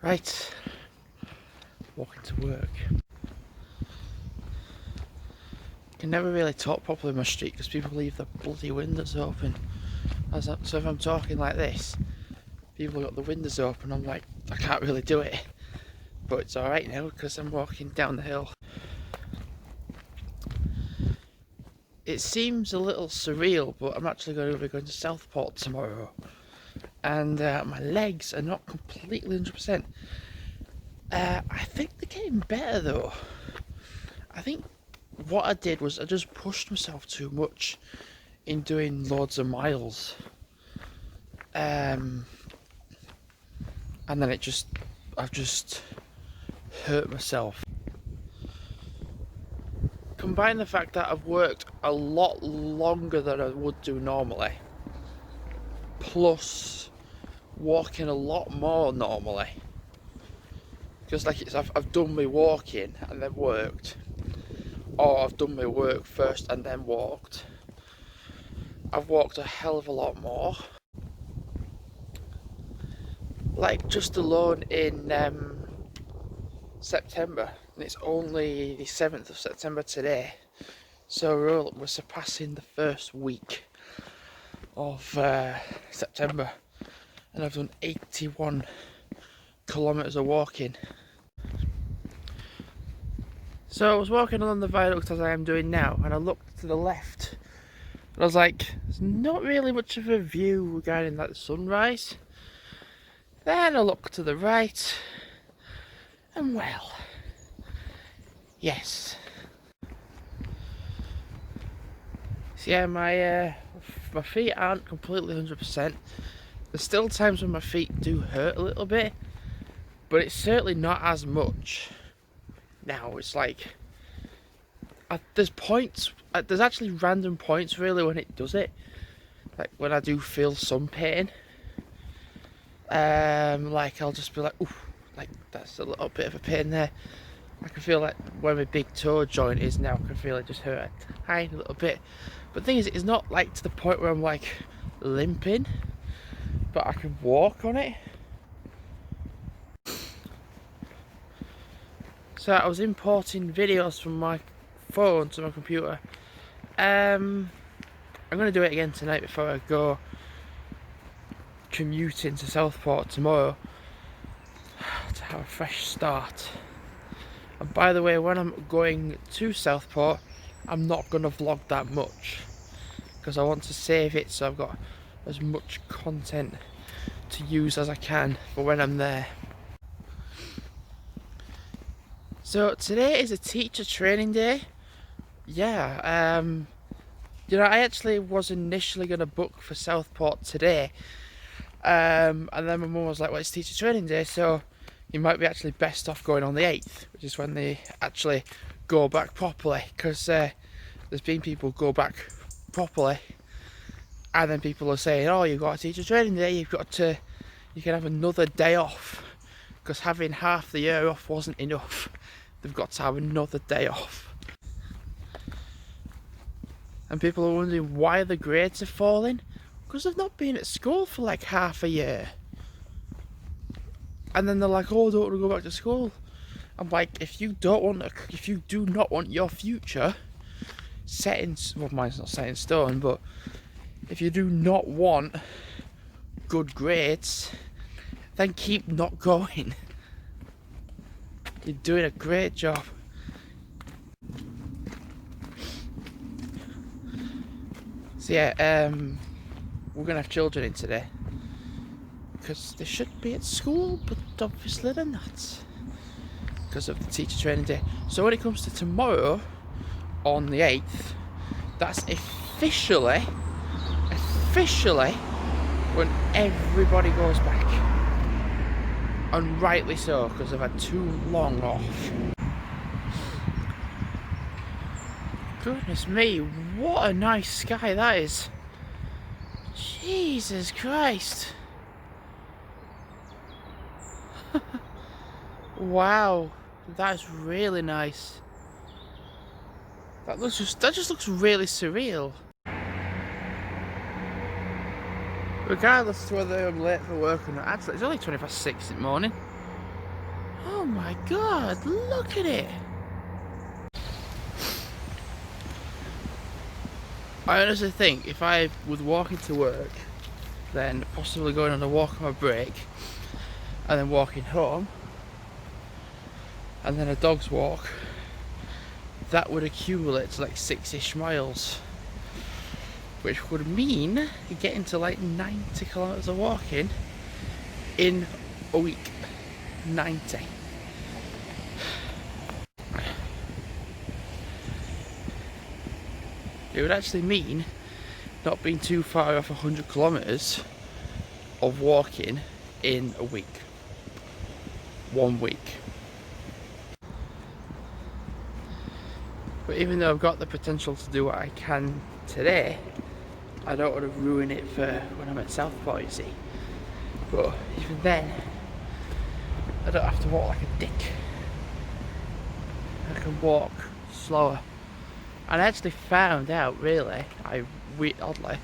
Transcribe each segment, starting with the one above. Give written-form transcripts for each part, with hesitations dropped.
Right, walking to work. Can never really talk properly in my street because people leave the bloody windows open. So if I'm talking like this, people got the windows open, I'm like, I can't really do it. But it's alright now because I'm walking down the hill. It seems a little surreal, but I'm actually going to be going to Southport tomorrow. And my legs are not completely 100%. I think they're getting better though. I think what I did was I just pushed myself too much in doing loads of miles. And then I've just hurt myself. Combine the fact that I've worked a lot longer than I would do normally, plus walking a lot more normally. Because like I've done my walking and then worked, or I've done my work first and then walked. I've walked a hell of a lot more. Like just alone in September, and it's only the 7th of September today, so we're surpassing the first week of September, and I've done 81 kilometres of walking. So I was walking along the viaduct as I am doing now, and I looked to the left and I was like, there's not really much of a view regarding like the sunrise. Then I looked to the right, and well, yes. So yeah, my feet aren't completely 100%. There's still times when my feet do hurt a little bit, but it's certainly not as much. Now it's like there's points. There's actually random points really when it does it. Like when I do feel some pain. Like I'll just be like, ooh, like that's a little bit of a pain there. I can feel like where my big toe joint is now, I can feel it just hurt a tiny little bit. But the thing is, it's not like to the point where I'm like limping, but I can walk on it. So I was importing videos from my phone to my computer. I'm going to do it again tonight before I go commuting to Southport tomorrow to have a fresh start. And by the way, when I'm going to Southport, I'm not going to vlog that much because I want to save it so I've got as much content to use as I can for when I'm there. So today is a teacher training day. Yeah, you know, I actually was initially going to book for Southport today, and then my mum was like, well, it's teacher training day, so you might be actually best off going on the 8th, which is when they actually go back properly, because there's been people go back properly, and then people are saying, oh, you've got a teacher training day, you can have another day off, because having half the year off wasn't enough. They've got to have another day off. And people are wondering why the grades are falling, because they've not been at school for like half a year. And then they're like, oh, I don't want to go back to school. I'm like, if you do not want your future set in, well, mine's not set in stone, but if you do not want good grades, then keep not going. You're doing a great job. So yeah, we're gonna have children in today because they should be at school, but obviously they're not because of the teacher training day. So when it comes to tomorrow, on the 8th, that's officially when everybody goes back, and rightly so, because I've had too long off. Goodness me, what a nice sky that is. Jesus Christ. Wow, that is really nice. That just looks really surreal. Regardless of whether I'm late for work or not, actually it's only 6:20 in the morning. Oh my god, look at it! I honestly think if I was walking to work, then possibly going on a walk on my break, and then walking home, and then a dog's walk, that would accumulate to like 6-ish miles. Which would mean getting to like 90 kilometers of walking in a week. 90. It would actually mean not being too far off 100 kilometers of walking in a week. 1 week. But even though I've got the potential to do what I can today, I don't want to ruin it for when I'm at Southport, you see. But even then, I don't have to walk like a dick. I can walk slower. And I actually found out, really, oddly,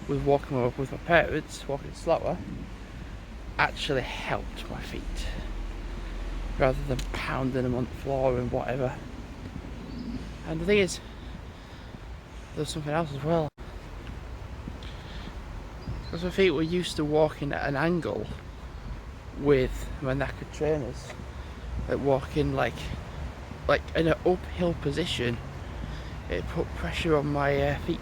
with walking with my parents, walking slower, actually helped my feet. Rather than pounding them on the floor and whatever. And the thing is, there's something else as well. Because my feet were used to walking at an angle with my knackered trainers, like walking like in an uphill position. It put pressure on my feet.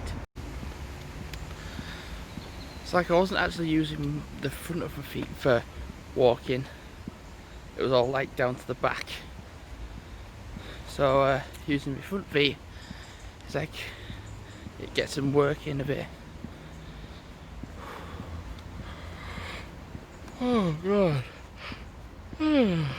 It's like I wasn't actually using the front of my feet for walking. It was all like down to the back. So using my front feet, it's like it gets them working a bit. Oh god.